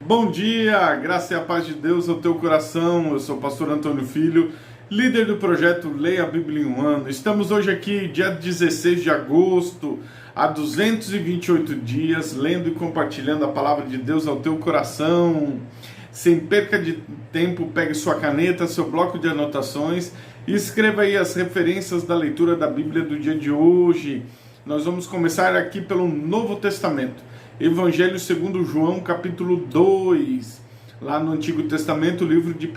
Bom dia, graça e a paz de Deus ao teu coração. Eu sou o pastor Antônio Filho, líder do projeto Leia a Bíblia em um Ano. Estamos hoje aqui, dia 16 de agosto, há 228 dias, lendo e compartilhando a palavra de Deus ao teu coração. Sem perca de tempo, pegue sua caneta, seu bloco de anotações e escreva aí as referências da leitura da Bíblia do dia de hoje. Nós vamos começar aqui pelo Novo Testamento. Evangelho segundo João, capítulo 2. Lá no Antigo Testamento, o livro de 1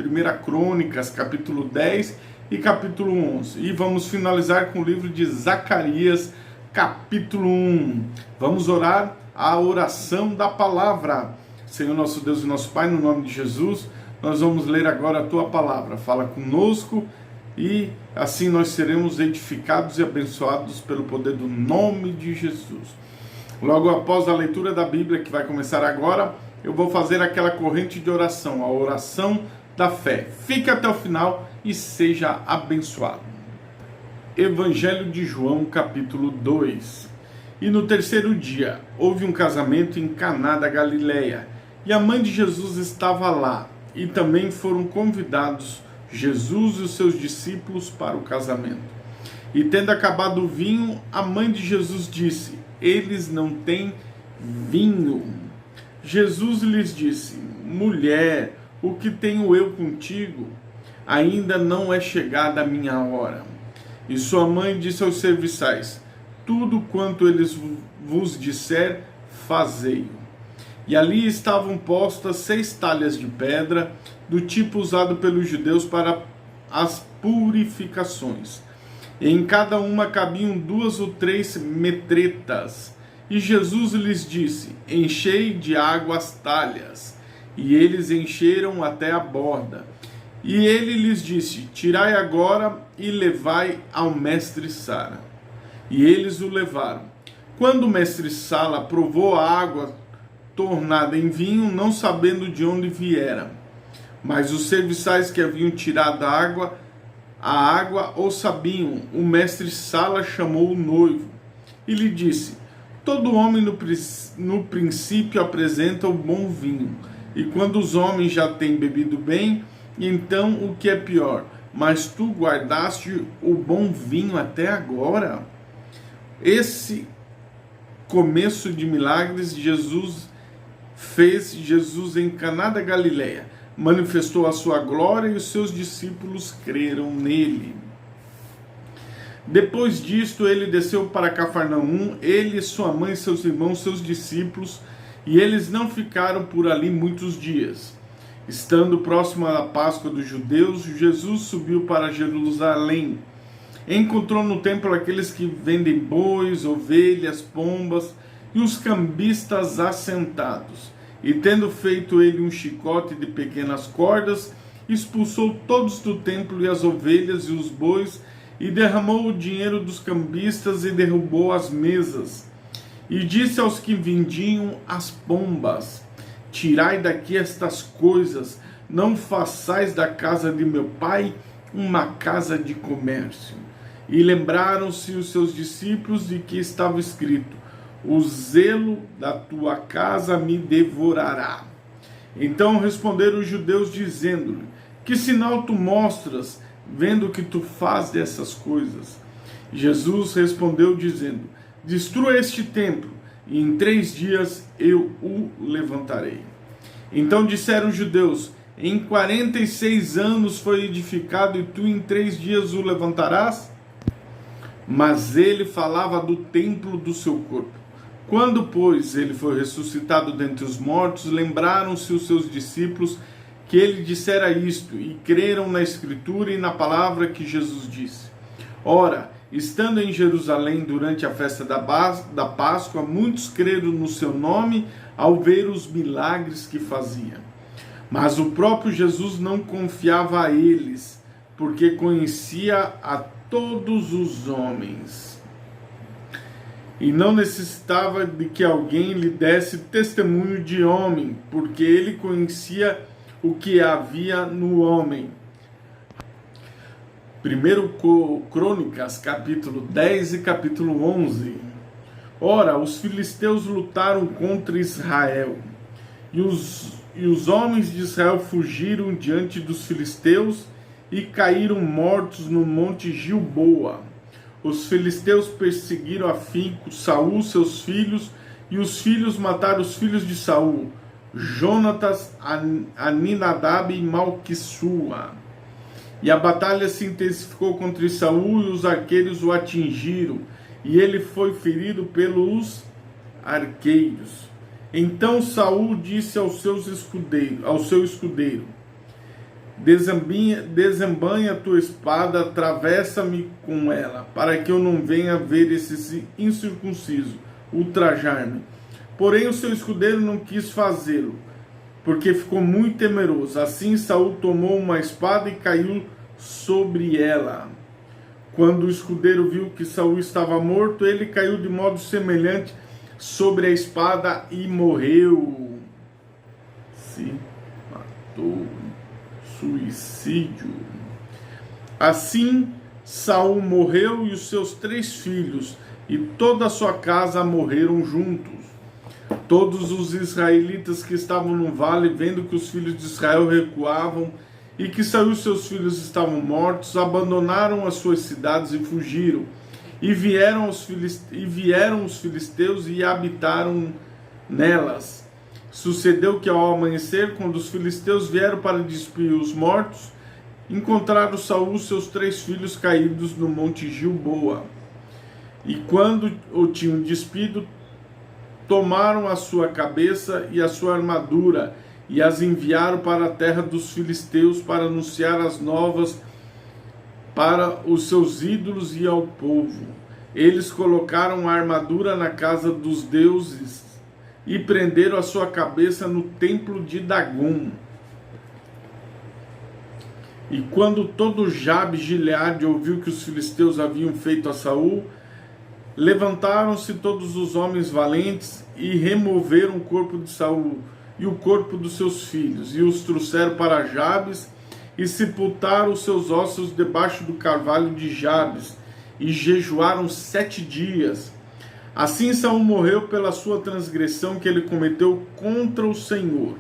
Crônicas, capítulo 10 e capítulo 11. E vamos finalizar com o livro de Zacarias, capítulo 1. Vamos orar a oração da palavra. Senhor nosso Deus e nosso Pai, no nome de Jesus, nós vamos ler agora a Tua palavra. Fala conosco e assim nós seremos edificados e abençoados pelo poder do nome de Jesus. Logo após a leitura da Bíblia, que vai começar agora, eu vou fazer aquela corrente de oração, a oração da fé. Fique até o final e seja abençoado. Evangelho de João, capítulo 2. E no terceiro dia, houve um casamento em Caná da Galileia, e a mãe de Jesus estava lá, e também foram convidados Jesus e os seus discípulos para o casamento. E tendo acabado o vinho, a mãe de Jesus disse: eles não têm vinho. Jesus lhes disse: mulher, o que tenho eu contigo? Ainda não é chegada a minha hora. E sua mãe disse aos serviçais: tudo quanto eles vos disser, fazei-o. E ali estavam postas 6 talhas de pedra, do tipo usado pelos judeus para as purificações. E em cada uma cabiam 2 ou 3 metretas. E Jesus lhes disse: enchei de água as talhas. E eles encheram até a borda. E ele lhes disse: tirai agora e levai ao mestre Sala. E eles o levaram. Quando o mestre Sala provou a água tornada em vinho, não sabendo de onde viera, mas os serviçais que haviam tirado a água o sabiam, o mestre Sala chamou o noivo e lhe disse: todo homem no princípio apresenta o bom vinho, e quando os homens já têm bebido bem, então o que é pior, mas tu guardaste o bom vinho até agora. Esse começo de milagres fez Jesus em Caná da Galileia, manifestou a sua glória e os seus discípulos creram nele. Depois disto, ele desceu para Cafarnaum, ele, sua mãe, seus irmãos, seus discípulos, e eles não ficaram por ali muitos dias. Estando próximo à Páscoa dos judeus, Jesus subiu para Jerusalém. Encontrou no templo aqueles que vendem bois, ovelhas, pombas e os cambistas assentados. E tendo feito ele um chicote de pequenas cordas, expulsou todos do templo e as ovelhas e os bois, e derramou o dinheiro dos cambistas e derrubou as mesas. E disse aos que vendiam as pombas: tirai daqui estas coisas, não façais da casa de meu pai uma casa de comércio. E lembraram-se os seus discípulos de que estava escrito: o zelo da tua casa me devorará. Então responderam os judeus, dizendo-lhe: que sinal tu mostras, vendo que tu fazes dessas coisas? Jesus respondeu, dizendo: destrua este templo, e em 3 dias eu o levantarei. Então disseram os judeus: em 46 anos foi edificado, e tu em 3 dias o levantarás? Mas ele falava do templo do seu corpo. Quando, pois, ele foi ressuscitado dentre os mortos, lembraram-se os seus discípulos que ele dissera isto, e creram na Escritura e na palavra que Jesus disse. Ora, estando em Jerusalém durante a festa da Páscoa, muitos creram no seu nome ao ver os milagres que fazia. Mas o próprio Jesus não confiava a eles, porque conhecia a todos os homens, e não necessitava de que alguém lhe desse testemunho de homem, porque ele conhecia o que havia no homem. 1 Crônicas, capítulo 10 e capítulo 11. Ora, os filisteus lutaram contra Israel, e os os homens de Israel fugiram diante dos filisteus e caíram mortos no monte Gilboa. Os filisteus perseguiram afinco Saul, seus filhos, e os filhos mataram os filhos de Saul, Jonatas, Aminadab e Malquissua. E a batalha se intensificou contra Saul, e os arqueiros o atingiram, e ele foi ferido pelos arqueiros. Então Saul disse ao seu escudeiro: desembanha a tua espada, atravessa-me com ela, para que eu não venha ver esse incircunciso ultrajar-me. Porém o seu escudeiro não quis fazê-lo, porque ficou muito temeroso. Assim Saul tomou uma espada e caiu sobre ela. Quando o escudeiro viu que Saul estava morto, ele caiu de modo semelhante sobre a espada e morreu. Se matou. Suicídio. Assim Saul morreu e os seus 3 filhos e toda a sua casa morreram juntos. Todos os israelitas que estavam no vale, vendo que os filhos de Israel recuavam e que Saul e seus filhos estavam mortos, abandonaram as suas cidades e fugiram. E vieram os filisteus e habitaram nelas. Sucedeu que ao amanhecer, quando os filisteus vieram para despir os mortos, encontraram Saul e seus 3 filhos caídos no monte Gilboa. E quando o tinham despido, tomaram a sua cabeça e a sua armadura e as enviaram para a terra dos filisteus para anunciar as novas para os seus ídolos e ao povo. Eles colocaram a armadura na casa dos deuses e prenderam a sua cabeça no templo de Dagom. E quando todo Jabes de Gileade ouviu que os filisteus haviam feito a Saul, levantaram-se todos os homens valentes e removeram o corpo de Saul e o corpo dos seus filhos, e os trouxeram para Jabes, e sepultaram os seus ossos debaixo do carvalho de Jabes, e jejuaram 7 dias. Assim Saul morreu pela sua transgressão que ele cometeu contra o Senhor,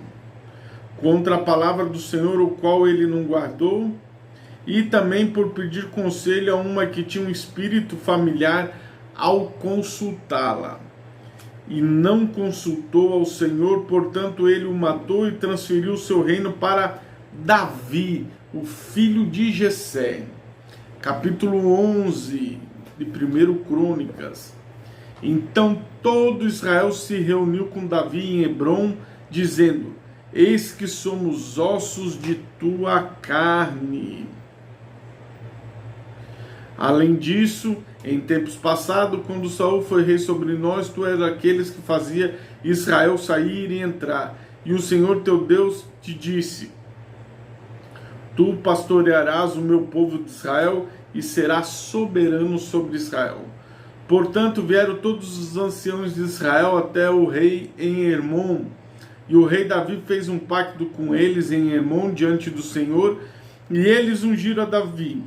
contra a palavra do Senhor, o qual ele não guardou, e também por pedir conselho a uma que tinha um espírito familiar ao consultá-la. E não consultou ao Senhor, portanto ele o matou e transferiu o seu reino para Davi, o filho de Jessé. Capítulo 11 de 1 Crônicas. Então todo Israel se reuniu com Davi em Hebrom, dizendo: eis que somos ossos de tua carne. Além disso, em tempos passados, quando Saul foi rei sobre nós, tu eras aqueles que fazia Israel sair e entrar. E o Senhor teu Deus te disse: tu pastorearás o meu povo de Israel e serás soberano sobre Israel. Portanto, vieram todos os anciãos de Israel até o rei em Hermon. E o rei Davi fez um pacto com eles em Hermon diante do Senhor. E eles ungiram a Davi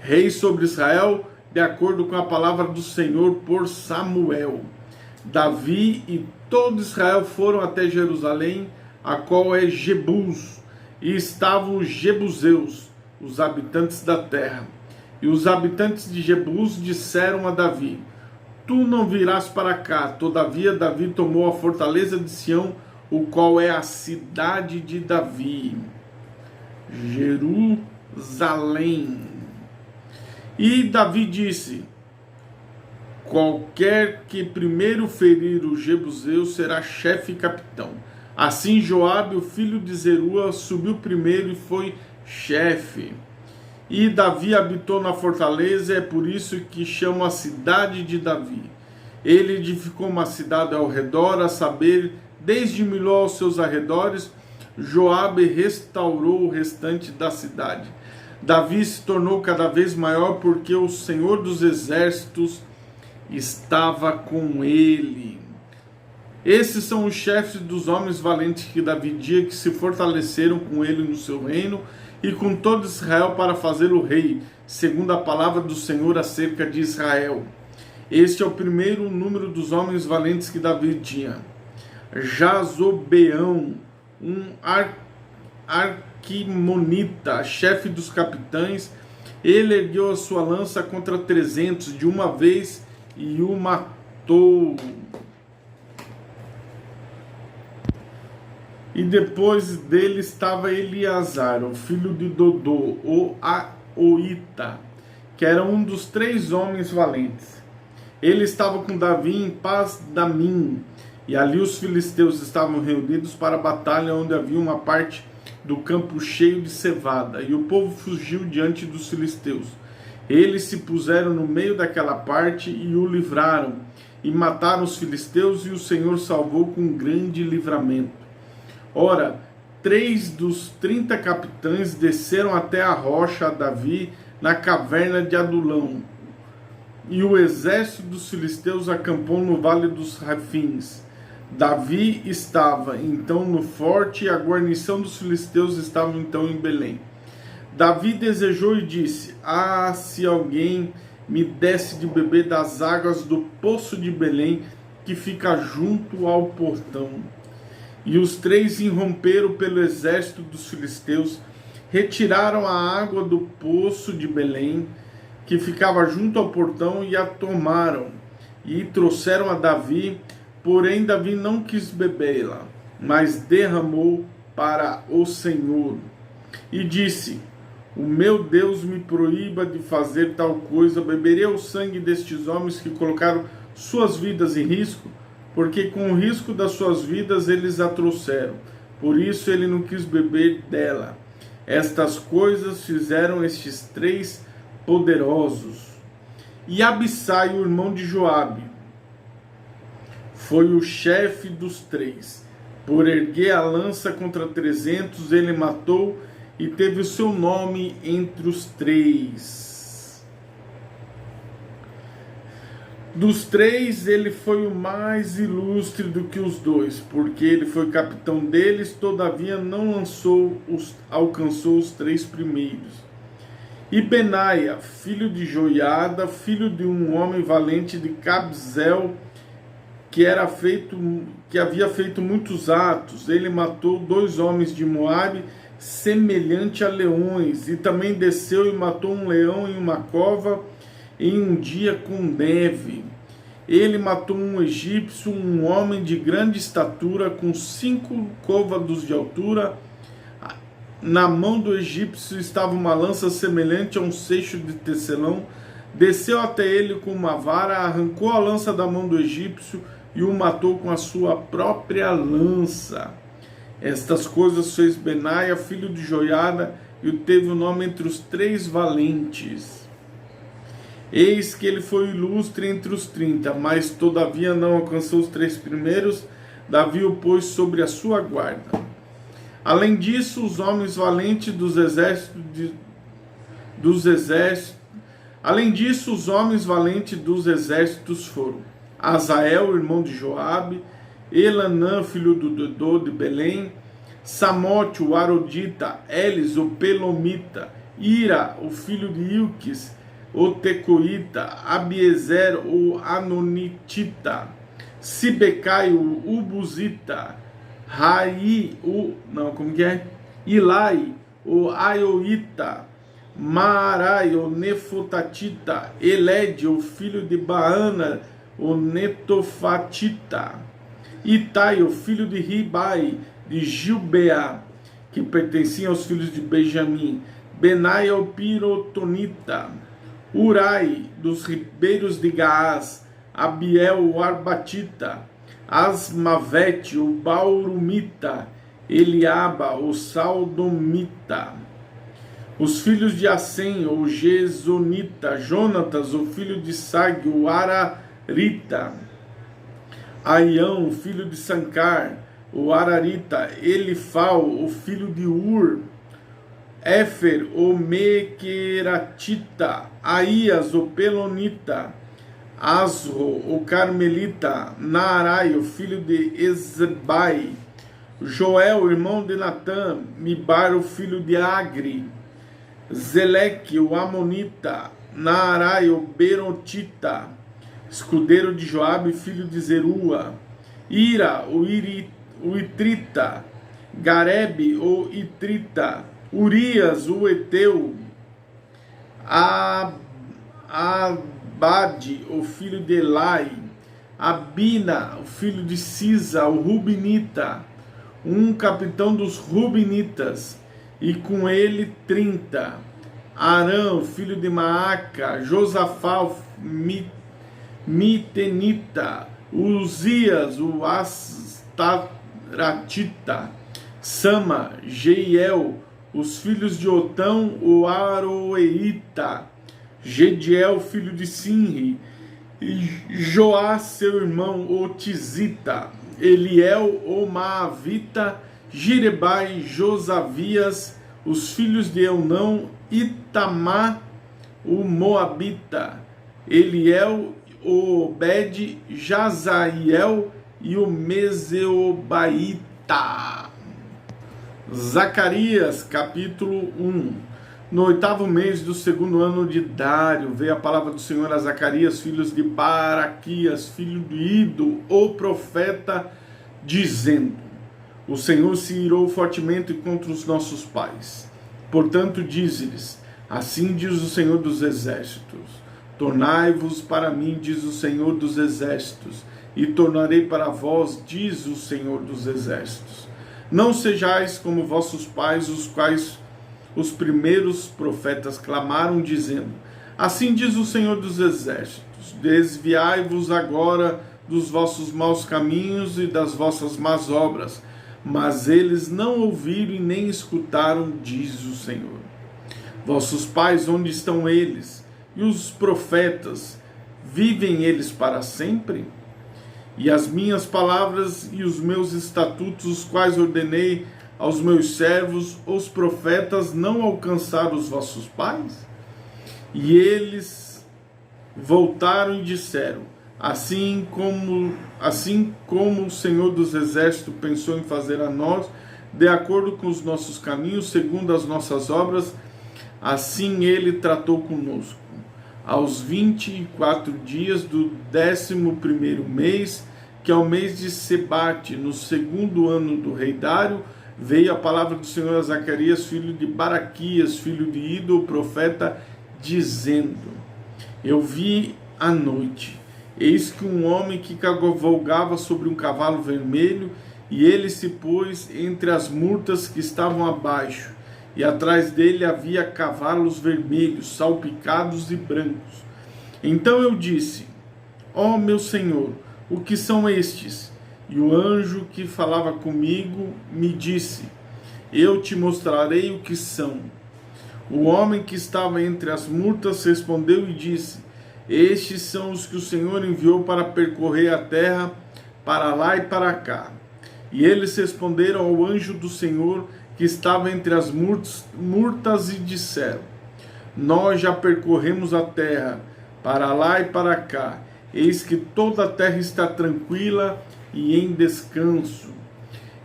rei sobre Israel, de acordo com a palavra do Senhor por Samuel. Davi e todo Israel foram até Jerusalém, a qual é Jebus, e estavam os jebuseus, os habitantes da terra. E os habitantes de Jebus disseram a Davi: tu não virás para cá. Todavia Davi tomou a fortaleza de Sião, o qual é a cidade de Davi, Jerusalém. E Davi disse: qualquer que primeiro ferir o jebuseu será chefe e capitão. Assim Joabe, o filho de Zeruia, subiu primeiro e foi chefe. E Davi habitou na fortaleza, é por isso que chamam a cidade de Davi. Ele edificou uma cidade ao redor, a saber, desde Miló aos seus arredores. Joabe restaurou o restante da cidade. Davi se tornou cada vez maior porque o Senhor dos Exércitos estava com ele. Esses são os chefes dos homens valentes que Davi tinha, que se fortaleceram com ele no seu reino e com todo Israel para fazê-lo rei, segundo a palavra do Senhor acerca de Israel. Este é o primeiro número dos homens valentes que Davi tinha. Jazobeão, um arquimonita, chefe dos capitães. Ele ergueu a sua lança contra 300 de uma vez e o matou. E depois dele estava Eleazar, o filho de Dodô, o Aoita, que era um dos 3 homens valentes. Ele estava com Davi em Pas-damim, e ali os filisteus estavam reunidos para a batalha, onde havia uma parte do campo cheio de cevada, e o povo fugiu diante dos filisteus. Eles se puseram no meio daquela parte e o livraram, e mataram os filisteus, e o Senhor salvou com grande livramento. Ora, 3 dos 30 capitães desceram até a rocha a Davi na caverna de Adulão, e o exército dos filisteus acampou no vale dos Rafins. Davi estava então no forte, e a guarnição dos filisteus estava então em Belém. Davi desejou e disse: se alguém me desse de beber das águas do poço de Belém, que fica junto ao portão. E os 3 irromperam pelo exército dos filisteus, retiraram a água do poço de Belém, que ficava junto ao portão, e a tomaram, e trouxeram a Davi. Porém Davi não quis bebê-la, mas derramou para o Senhor. E disse: o meu Deus me proíba de fazer tal coisa. Beberei o sangue destes homens que colocaram suas vidas em risco, porque com o risco das suas vidas eles a trouxeram. Por isso ele não quis beber dela. Estas coisas fizeram estes 3 poderosos. E Abissai, o irmão de Joabe, foi o chefe dos 3. Por erguer a lança contra 300, ele matou e teve o seu nome entre os 3. Dos 3, ele foi o mais ilustre do que os 2, porque ele foi capitão deles, todavia não alcançou os 3 primeiros. E Benaia, filho de Joiada, filho de um homem valente de Cabzel, que havia feito muitos atos, ele matou 2 homens de Moabe, semelhante a leões, e também desceu e matou um leão em uma cova, em um dia com neve. Ele matou um egípcio, um homem de grande estatura, com 5 côvados de altura. Na mão do egípcio estava uma lança semelhante a um seixo de tecelão. Desceu até ele com uma vara, arrancou a lança da mão do egípcio e o matou com a sua própria lança. Estas coisas fez Benaia, filho de Joiada, e teve o nome entre os 3 valentes. Eis que ele foi ilustre entre os 30, mas todavia não alcançou os 3 primeiros. Davi o pôs sobre a sua guarda. Além disso, os homens valentes dos exércitos foram Azael, irmão de Joabe, Elanã, filho do Dodô de Belém, Samote, o Arodita, Elis, o Pelomita, Ira, o filho de Ilques, o Tecoíta, Abiezer, o Anonitita, Sibecai, o Ubuzita, Ilai, o Aioíta, Maarai, o Nefotatita, Elede, o filho de Baana, o Netofatita, Itai, o filho de Ribai, de Gilbeá, que pertencia aos filhos de Benjamim, Benaia, o Pirotonita, Urai, dos ribeiros de Gaás, Abiel, o Arbatita, Asmavete, o Baurumita, Eliaba, o Saldomita, os filhos de Assem, o Gesonita, Jonatas, o filho de Sag, o Ararita, Aião, o filho de Sancar, o Ararita, Elifal, o filho de Ur, Éfer, o Mequeratita, Aías, o Pelonita, Asro, o Carmelita, Naarai, o filho de Ezbai, Joel, irmão de Natã, Mibar, o filho de Agri, Zeleque, o Amonita, Naarai, o Berotita, escudeiro de Joabe, filho de Zerua, Ira, o Itrita, Garebe, o Itrita, Urias, o Eteu, Abade, o filho de Elai, Abina, o filho de Sisa, o Rubinita, um capitão dos Rubinitas, e com ele 30. Arã, o filho de Maaca, Josafá, o Mitenita, Uzias, o Astaratita, Sama, Jeiel, os filhos de Otão, o Aroeita, Gediel, filho de Sinri, e Joás, seu irmão, o Tizita, Eliel, o Maavita, Girebai, Josavias, os filhos de Eunão, Itamar, o Moabita, Eliel, o Obed, Jazael e o Meseobaíta. Zacarias, capítulo 1. No 8º mês do 2º ano de Dário, veio a palavra do Senhor a Zacarias, filho de Baraquias, filho de Ido, o profeta, dizendo: o Senhor se irou fortemente contra os nossos pais. Portanto, dize-lhes: assim diz o Senhor dos Exércitos: tornai-vos para mim, diz o Senhor dos Exércitos, e tornarei para vós, diz o Senhor dos Exércitos. Não sejais como vossos pais, os quais os primeiros profetas clamaram, dizendo: assim diz o Senhor dos Exércitos, desviai-vos agora dos vossos maus caminhos e das vossas más obras. Mas eles não ouviram e nem escutaram, diz o Senhor. Vossos pais, onde estão eles? E os profetas, vivem eles para sempre? E as minhas palavras e os meus estatutos, os quais ordenei aos meus servos, os profetas, não alcançaram os vossos pais? E eles voltaram e disseram: assim como o Senhor dos Exércitos pensou em fazer a nós, de acordo com os nossos caminhos, segundo as nossas obras, assim ele tratou conosco. Aos 24 dias do 11º mês, que é o mês de Sebate, no 2º ano do rei Dário, veio a palavra do Senhor a Zacarias, filho de Baraquias, filho de Ido, o profeta, dizendo: eu vi à noite, eis que um homem que cavalgava sobre um cavalo vermelho, e ele se pôs entre as murtas que estavam abaixo, e atrás dele havia cavalos vermelhos, salpicados e brancos. Então eu disse: ó meu Senhor, o que são estes? E o anjo que falava comigo me disse: eu te mostrarei o que são. O homem que estava entre as murtas respondeu e disse: estes são os que o Senhor enviou para percorrer a terra, para lá e para cá. E eles responderam ao anjo do Senhor que estava entre as murtas e disseram: nós já percorremos a terra, para lá e para cá. Eis que toda a terra está tranquila e em descanso.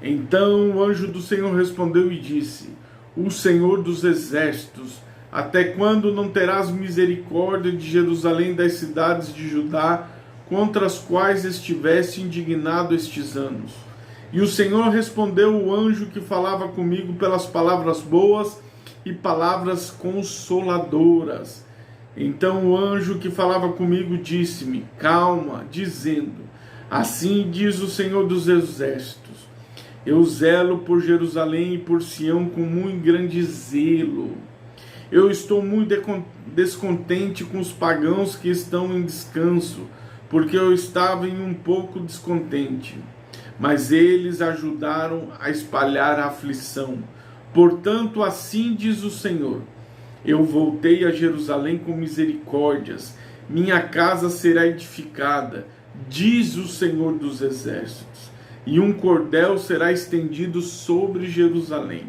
Então o anjo do Senhor respondeu e disse: o Senhor dos Exércitos, até quando não terás misericórdia de Jerusalém, das cidades de Judá, contra as quais estiveste indignado estes anos? E o Senhor respondeu o anjo que falava comigo pelas palavras boas e palavras consoladoras. Então o anjo que falava comigo disse-me: calma, dizendo: assim diz o Senhor dos Exércitos, eu zelo por Jerusalém e por Sião com muito grande zelo. Eu estou muito descontente com os pagãos que estão em descanso, porque eu estava em um pouco descontente. Mas eles ajudaram a espalhar a aflição. Portanto, assim diz o Senhor: eu voltei a Jerusalém com misericórdias, minha casa será edificada, diz o Senhor dos Exércitos, e um cordel será estendido sobre Jerusalém.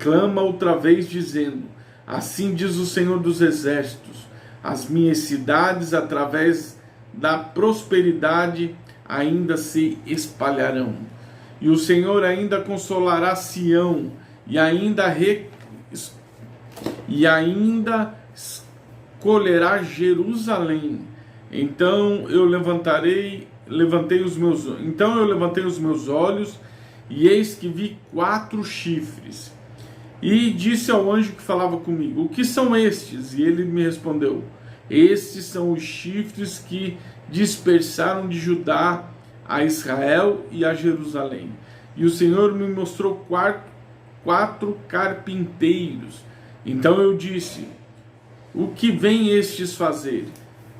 Clama outra vez, dizendo: assim diz o Senhor dos Exércitos, as minhas cidades, através da prosperidade, ainda se espalharão. E o Senhor ainda consolará Sião, e ainda escolherá Jerusalém. Então eu levantarei Então eu levantei os meus olhos, e eis que vi 4 chifres. E disse ao anjo que falava comigo: o que são estes? E ele me respondeu: estes são os chifres que dispersaram de Judá a Israel e a Jerusalém. E o Senhor me mostrou 4 carpinteiros. Então eu disse: o que vêm estes fazer?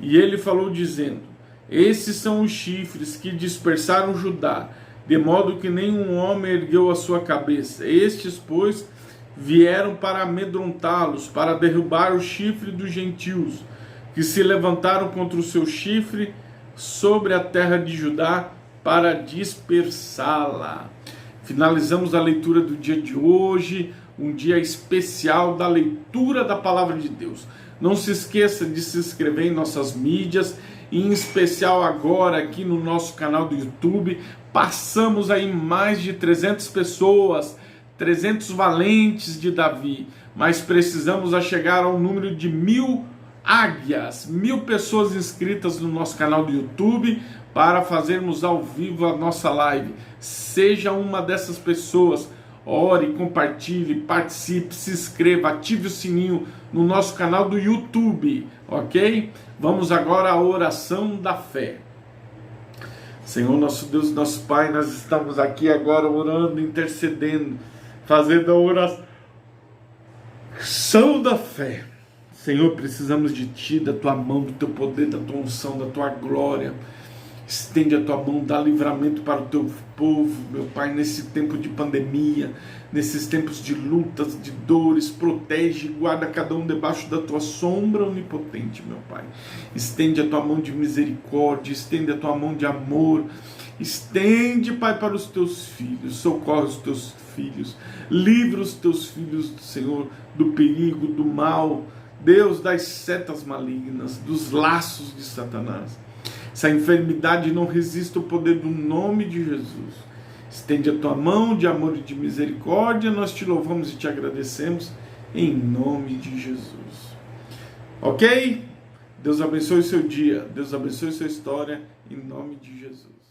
E ele falou dizendo: esses são os chifres que dispersaram Judá, de modo que nenhum homem ergueu a sua cabeça. Estes, pois, vieram para amedrontá-los, para derrubar o chifre dos gentios, que se levantaram contra o seu chifre sobre a terra de Judá, para dispersá-la. Finalizamos a leitura do dia de hoje, um dia especial da leitura da Palavra de Deus. Não se esqueça de se inscrever em nossas mídias, em especial agora aqui no nosso canal do YouTube. Passamos aí mais de 300 pessoas, 300 valentes de Davi, mas precisamos chegar ao número de 1000 águias, 1000 pessoas inscritas no nosso canal do YouTube para fazermos ao vivo a nossa live. Seja uma dessas pessoas. Ore, compartilhe, participe, se inscreva, ative o sininho no nosso canal do YouTube, ok? Vamos agora à oração da fé. Senhor, nosso Deus, nosso Pai, nós estamos aqui agora orando, intercedendo, fazendo a oração da fé. Senhor, precisamos de Ti, da Tua mão, do Teu poder, da Tua unção, da Tua glória. Estende a Tua mão, dá livramento para o Teu povo, meu Pai, nesse tempo de pandemia, nesses tempos de lutas, de dores. Protege e guarda cada um debaixo da Tua sombra onipotente, meu Pai. Estende a Tua mão de misericórdia, estende a Tua mão de amor. Estende, Pai, para os Teus filhos, socorre os Teus filhos, livra os Teus filhos, Senhor, do perigo, do mal, Deus, das setas malignas, dos laços de Satanás. Essa enfermidade não resiste ao poder do nome de Jesus. Estende a Tua mão de amor e de misericórdia. Nós Te louvamos e Te agradecemos em nome de Jesus. Ok? Deus abençoe o seu dia. Deus abençoe sua história em nome de Jesus.